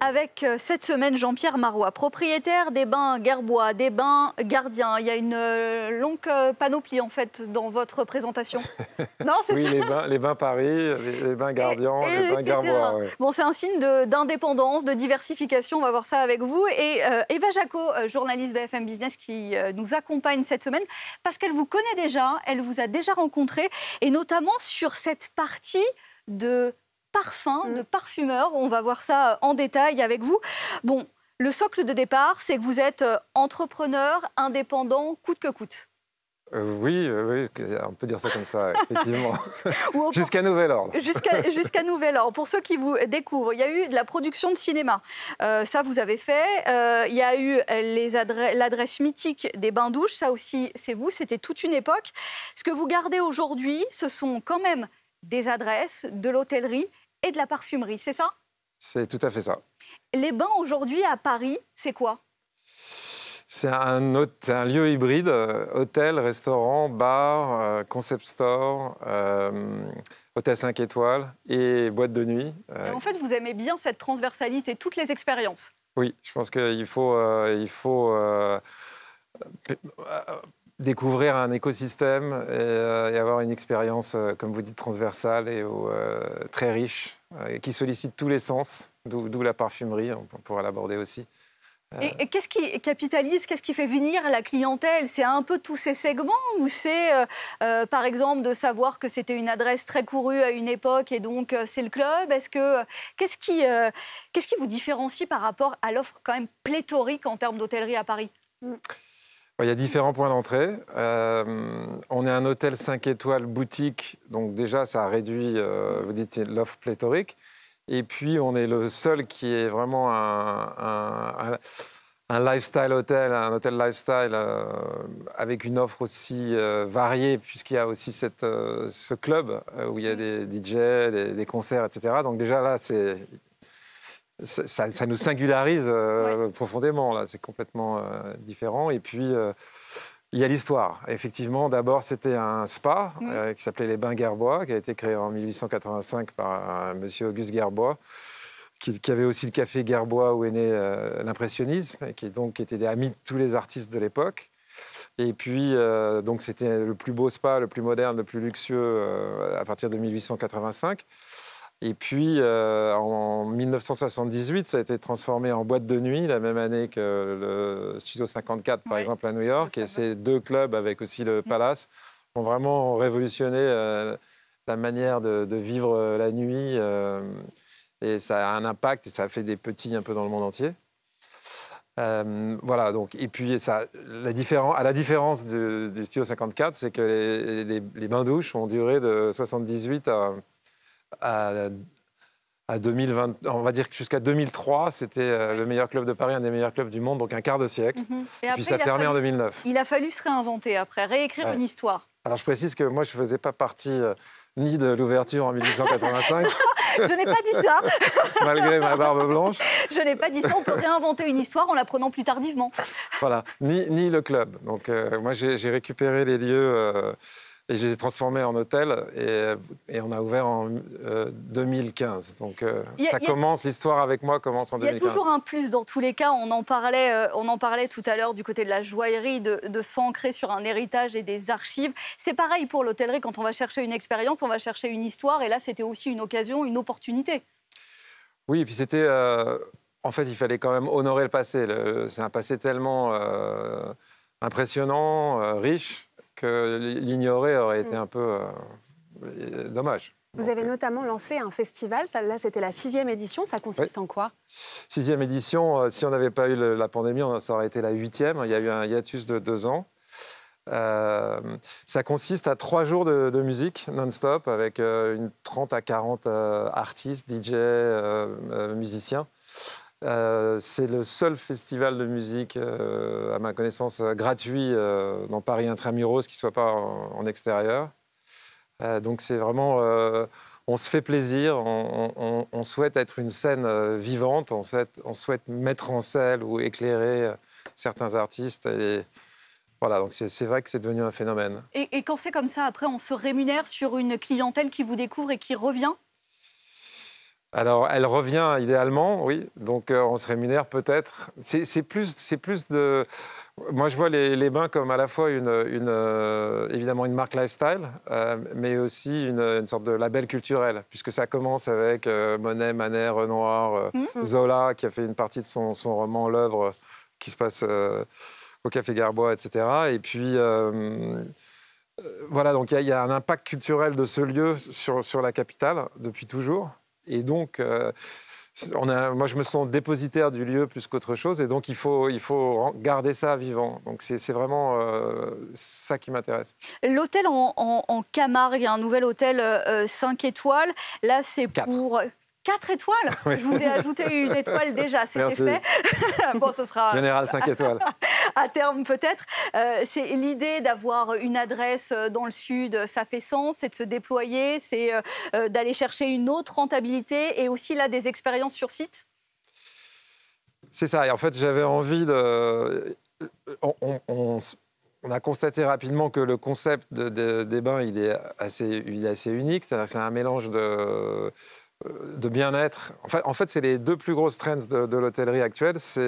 Avec cette semaine Jean-Pierre Marois, propriétaire des bains Gerbois, des bains Gardiens. Il y a une longue panoplie en fait dans votre présentation. Non, c'est Oui, ça. les bains Paris, les bains Gardiens, les bains etc. Gerbois. Ouais. Bon, c'est un signe d'indépendance, de diversification. On va voir ça avec vous. Et Eva Jacot, journaliste BFM Business, qui nous accompagne cette semaine parce qu'elle vous connaît déjà, elle vous a déjà rencontré, et notamment sur cette partie de parfum, de parfumeur. On va voir ça en détail avec vous. Bon, le socle de départ, c'est que vous êtes entrepreneur, indépendant, coûte que coûte. Oui, on peut dire ça comme ça, effectivement. Ou Jusqu'à nouvel ordre. Jusqu'à nouvel ordre. Pour ceux qui vous découvrent, il y a eu de la production de cinéma. Ça, vous avez fait. Il y a eu l'adresse mythique des bains-douches. Ça aussi, c'est vous. C'était toute une époque. Ce que vous gardez aujourd'hui, ce sont quand même des adresses, de l'hôtellerie et de la parfumerie. C'est ça? C'est tout à fait ça. Les bains aujourd'hui à Paris, c'est quoi? C'est un lieu hybride, hôtel, restaurant, bar, concept store, hôtel 5 étoiles et boîte de nuit. Et en fait, vous aimez bien cette transversalité, toutes les expériences. Oui, je pense qu'il faut, découvrir un écosystème et avoir une expérience, comme vous dites, transversale et très riche, qui sollicite tous les sens, d'où la parfumerie, on pourra l'aborder aussi. Et qu'est-ce qui capitalise, qu'est-ce qui fait venir la clientèle? C'est un peu tous ces segments, ou c'est, par exemple, de savoir que c'était une adresse très courue à une époque et donc c'est le club? Qu'est-ce qui vous différencie par rapport à l'offre quand même pléthorique en termes d'hôtellerie à Paris? Il y a différents points d'entrée. On est un hôtel 5 étoiles boutique, donc déjà ça réduit, vous dites, l'offre pléthorique. Et puis on est le seul qui est vraiment un lifestyle hôtel, un hôtel lifestyle avec une offre aussi variée, puisqu'il y a aussi ce club où il y a des DJ, des concerts, etc. Donc déjà là, ça nous singularise profondément, là, c'est complètement différent. Et puis, il y a l'histoire. Effectivement, d'abord, c'était un spa qui s'appelait les Bains Gerbois, qui a été créé en 1885 par monsieur Auguste Gerbois, qui avait aussi le café Gerbois où est né l'impressionnisme, et qui était des amis de tous les artistes de l'époque. Et puis, donc, c'était le plus beau spa, le plus moderne, le plus luxueux à partir de 1885. Et puis, en 1978, ça a été transformé en boîte de nuit, la même année que le Studio 54, par exemple, à New York. Et ces deux clubs, avec aussi le Palace, ont vraiment révolutionné la manière de vivre la nuit. Et ça a un impact, et ça a fait des petits un peu dans le monde entier. Voilà, donc, et puis, à la différence du Studio 54, c'est que les bains-douches ont duré de 78 à 2020, on va dire que jusqu'à 2003, c'était le meilleur club de Paris, un des meilleurs clubs du monde, donc un quart de siècle. Et puis ça a fermé en 2009. Il a fallu se réinventer après, réécrire une histoire. Alors je précise que moi, je ne faisais pas partie ni de l'ouverture en 1885. Je n'ai pas dit ça. Malgré ma barbe blanche. Je n'ai pas dit ça. On peut réinventer une histoire en la prenant plus tardivement. Voilà, ni le club. Donc moi, j'ai récupéré les lieux et je les ai transformés en hôtel, et on a ouvert en 2015. Donc l'histoire avec moi commence en 2015. Il y a toujours un plus dans tous les cas. On en parlait tout à l'heure du côté de la joaillerie, de s'ancrer sur un héritage et des archives. C'est pareil pour l'hôtellerie. Quand on va chercher une expérience, on va chercher une histoire. Et là, c'était aussi une occasion, une opportunité. Oui, et puis c'était... en fait, il fallait quand même honorer le passé. C'est un passé tellement impressionnant, riche, que l'ignorer aurait été un peu dommage. Vous avez notamment lancé un festival, là c'était la 6e édition, ça consiste en quoi? 6e édition, si on n'avait pas eu la pandémie, ça aurait été la 8e, il y a eu un hiatus de 2 ans. Ça consiste à 3 jours de musique non-stop avec une 30 à 40 artistes, DJ, musiciens. C'est le seul festival de musique, à ma connaissance, gratuit dans Paris Intramuros qui ne soit pas en extérieur. Donc c'est vraiment... on se fait plaisir, on souhaite être une scène vivante, on souhaite mettre en scène ou éclairer certains artistes. Et voilà, donc c'est vrai que c'est devenu un phénomène. Et quand c'est comme ça, après, on se rémunère sur une clientèle qui vous découvre et qui revient? Alors, elle revient idéalement, oui. Donc, on se rémunère peut-être. C'est plus de... Moi, je vois les bains comme à la fois évidemment une marque lifestyle, mais aussi une sorte de label culturel, puisque ça commence avec Monet, Manet, Renoir, Zola, qui a fait une partie de son roman L'œuvre, qui se passe au Café Garbois, etc. Et puis, voilà, donc il y a un impact culturel de ce lieu sur la capitale depuis toujours. Et donc, moi, je me sens dépositaire du lieu plus qu'autre chose, et donc il faut garder ça vivant. Donc c'est vraiment ça qui m'intéresse. L'hôtel en Camargue, un nouvel hôtel 5 étoiles. Là, c'est pour 4 étoiles. Oui. Je vous ai ajouté une étoile déjà, c'était fait. Bon, ce sera Général 5 étoiles. à terme peut-être. C'est l'idée d'avoir une adresse dans le sud, ça fait sens, c'est de se déployer, c'est d'aller chercher une autre rentabilité et aussi là des expériences sur site. C'est ça. Et en fait, j'avais envie de... On a constaté rapidement que le concept des bains, il est assez unique. C'est-à-dire que c'est un mélange de bien-être. En fait, c'est les deux plus grosses trends de l'hôtellerie actuelle. C'est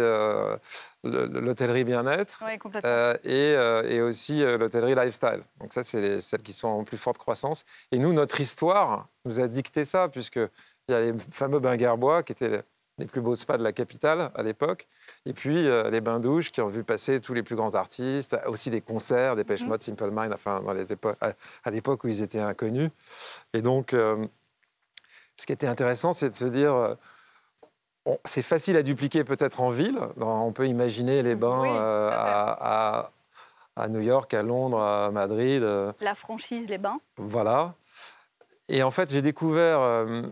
l'hôtellerie bien-être Oui, complètement. et aussi l'hôtellerie lifestyle. Donc ça, c'est celles qui sont en plus forte croissance. Et nous, notre histoire nous a dicté ça, puisqu'il y a les fameux bains Garbois, qui étaient les plus beaux spas de la capitale à l'époque. Et puis les bains-douches qui ont vu passer tous les plus grands artistes, aussi des concerts, des Depeche Mode, Simple Minds, enfin, à l'époque où ils étaient inconnus. Et donc... ce qui était intéressant, c'est de se dire, c'est facile à dupliquer peut-être en ville. On peut imaginer les bains à New York, à Londres, à Madrid. La franchise, les bains. Voilà. Et en fait, j'ai découvert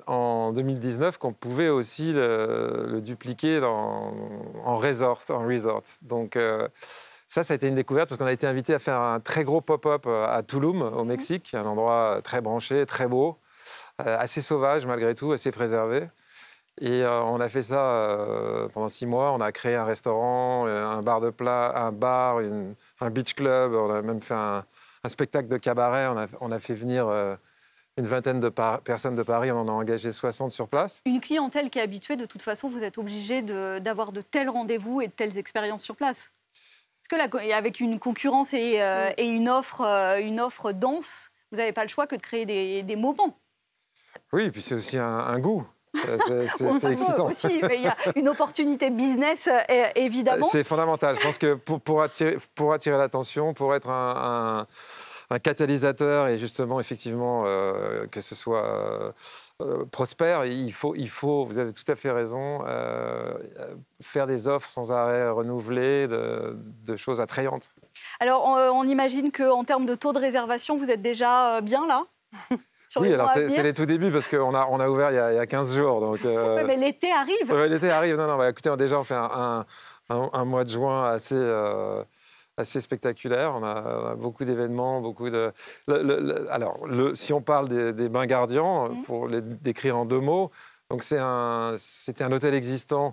en 2019 qu'on pouvait aussi le dupliquer en resort. Donc ça a été une découverte parce qu'on a été invité à faire un très gros pop-up à Tulum, au Mexique, un endroit très branché, très beau. Assez sauvage malgré tout, assez préservé. Et on a fait ça pendant 6 mois. On a créé un restaurant, un bar de plat, un beach club. On a même fait un spectacle de cabaret. On a fait venir une vingtaine de personnes de Paris. On en a engagé 60 sur place. Une clientèle qui est habituée, de toute façon, vous êtes obligé d'avoir de tels rendez-vous et de telles expériences sur place. Parce que là, avec une concurrence et une offre dense, vous n'avez pas le choix que de créer des moments. Oui, et puis c'est aussi un goût. C'est excitant. Aussi, mais il y a une opportunité business, évidemment. C'est fondamental. Je pense que pour attirer l'attention, pour être un catalyseur et justement, effectivement, que ce soit prospère, il faut, vous avez tout à fait raison, faire des offres sans arrêt renouvelées, de choses attrayantes. Alors, on imagine qu'en termes de taux de réservation, vous êtes déjà bien là. Oui, alors c'est les tout débuts parce qu'on a ouvert il y a 15 jours. Donc, ouais, mais l'été arrive. Ouais, l'été arrive. Non, bah, écoutez, déjà, on fait un mois de juin assez spectaculaire. On a beaucoup d'événements, beaucoup de... si on parle des bains Gardian, pour les décrire en 2 mots, donc c'était un hôtel existant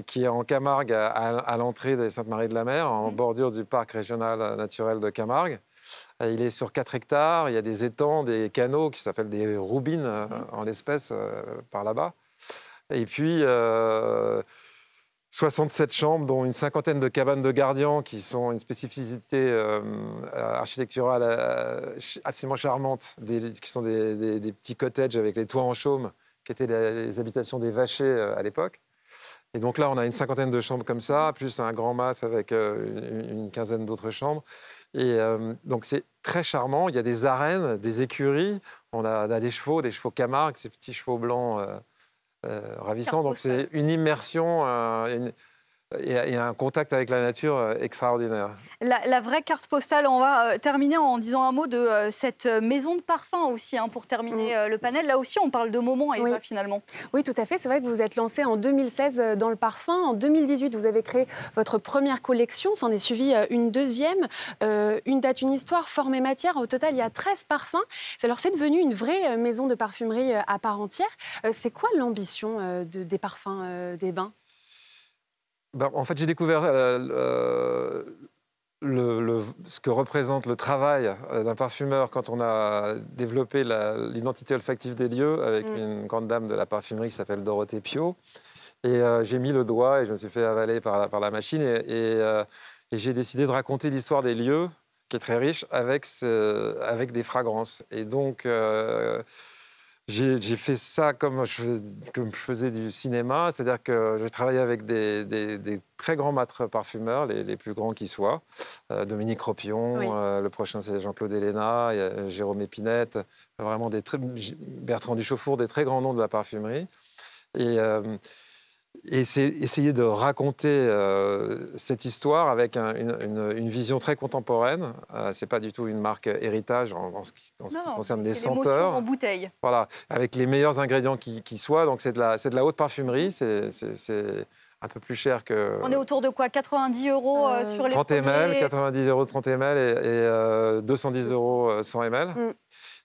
qui est en Camargue, à l'entrée des Saintes-Maries-de-la-Mer, en bordure du parc régional naturel de Camargue. Il est sur 4 hectares, il y a des étangs, des canaux qui s'appellent des roubines en l'espèce par là-bas. Et puis 67 chambres, dont une 50aine de cabanes de gardiens qui sont une spécificité architecturale absolument charmante, qui sont des petits cottages avec les toits en chaume, qui étaient les habitations des vachers à l'époque. Et donc là, on a une 50aine de chambres comme ça, plus un grand mas avec une quinzaine d'autres chambres. Et donc c'est très charmant. Il y a des arènes, des écuries. On a des chevaux Camargue, ces petits chevaux blancs ravissants. Donc c'est une immersion et un contact avec la nature extraordinaire. La vraie carte postale. On va terminer en disant un mot de cette maison de parfum aussi, pour terminer le panel. Là aussi, on parle de moments, Eva, finalement. Oui, tout à fait. C'est vrai que vous vous êtes lancé en 2016 dans le parfum. En 2018, vous avez créé votre première collection. S'en est suivi une deuxième. Une date, une histoire, forme et matière. Au total, il y a 13 parfums. Alors, c'est devenu une vraie maison de parfumerie à part entière. C'est quoi l'ambition des parfums des bains ? En fait, j'ai découvert ce que représente le travail d'un parfumeur quand on a développé l'identité olfactive des lieux avec une grande dame de la parfumerie qui s'appelle Dorothée Piot. Et j'ai mis le doigt et je me suis fait avaler par la machine et j'ai décidé de raconter l'histoire des lieux, qui est très riche, avec des fragrances. Et donc, j'ai fait ça comme je faisais du cinéma, c'est-à-dire que je travaillais avec des très grands maîtres parfumeurs, les plus grands qui soient. Dominique Ropion, oui. Le prochain c'est Jean-Claude Héléna, Jérôme Épinette, vraiment Bertrand Duchaufour, des très grands noms de la parfumerie. Et c'est essayer de raconter cette histoire avec une vision très contemporaine. C'est pas du tout une marque héritage en ce qui concerne les senteurs. En bouteille. Voilà, avec les meilleurs ingrédients qui soient. Donc c'est de la haute parfumerie. C'est un peu plus cher que... On est autour de quoi, 90 € sur les 30 ml, 90 € 30 ml et 210 € 100 ml.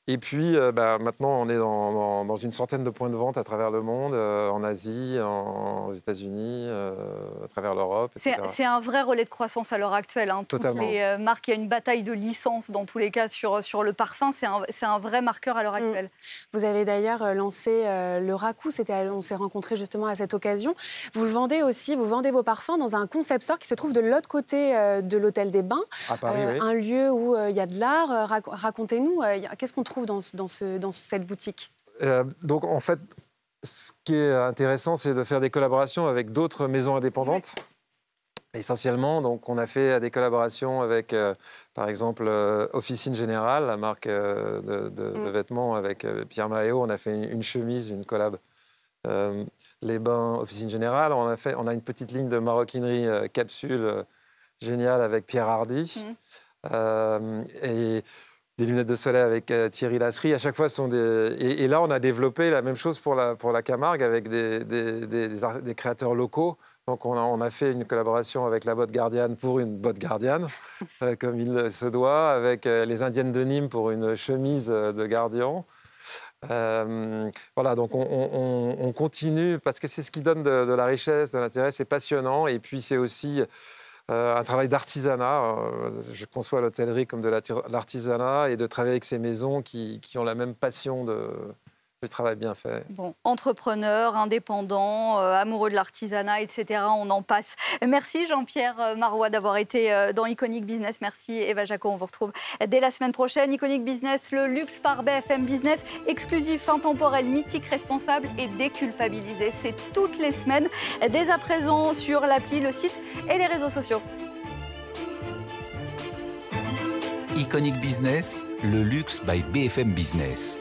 Et puis, maintenant, on est dans une centaine de points de vente à travers le monde, en Asie, aux États-Unis, à travers l'Europe, etc. C'est un vrai relais de croissance à l'heure actuelle. Totalement. Toutes les marques, il y a une bataille de licences dans tous les cas sur le parfum. C'est un vrai marqueur à l'heure actuelle. Vous avez d'ailleurs lancé le Raku. On s'est rencontrés justement à cette occasion. Vous le vendez aussi, vous vendez vos parfums dans un concept store qui se trouve de l'autre côté de l'Hôtel des Bains. À Paris, oui. Un lieu où il y a de l'art. Racontez-nous, qu'est-ce qu'on trouve dans cette boutique? Donc, en fait, ce qui est intéressant, c'est de faire des collaborations avec d'autres maisons indépendantes. Oui. Essentiellement, donc, on a fait des collaborations avec, par exemple, Officine Générale, la marque de vêtements avec Pierre Maheo. On a fait une chemise, une collab. Les bains Officine Générale. On a une petite ligne de maroquinerie capsule géniale avec Pierre Hardy. Et des lunettes de soleil avec Thierry Lasserie. À chaque fois, ce sont des... Et là, on a développé la même chose pour la Camargue avec des créateurs locaux. Donc, on a fait une collaboration avec la botte gardienne pour une botte gardienne, comme il se doit, avec les Indiennes de Nîmes pour une chemise de gardien. Voilà, donc on continue parce que c'est ce qui donne de la richesse, de l'intérêt. C'est passionnant. Et puis, c'est aussi... un travail d'artisanat. Je conçois l'hôtellerie comme de l'artisanat et de travailler avec ces maisons qui ont la même passion du travail bien fait. Bon, entrepreneur, indépendant, amoureux de l'artisanat, etc. On en passe. Merci Jean-Pierre Marois d'avoir été dans Iconic Business. Merci Eva Jaco. On vous retrouve dès la semaine prochaine. Iconic Business, le luxe par BFM Business, exclusif, intemporel, mythique, responsable et déculpabilisé. C'est toutes les semaines, dès à présent sur l'appli, le site et les réseaux sociaux. Iconic Business, le luxe by BFM Business.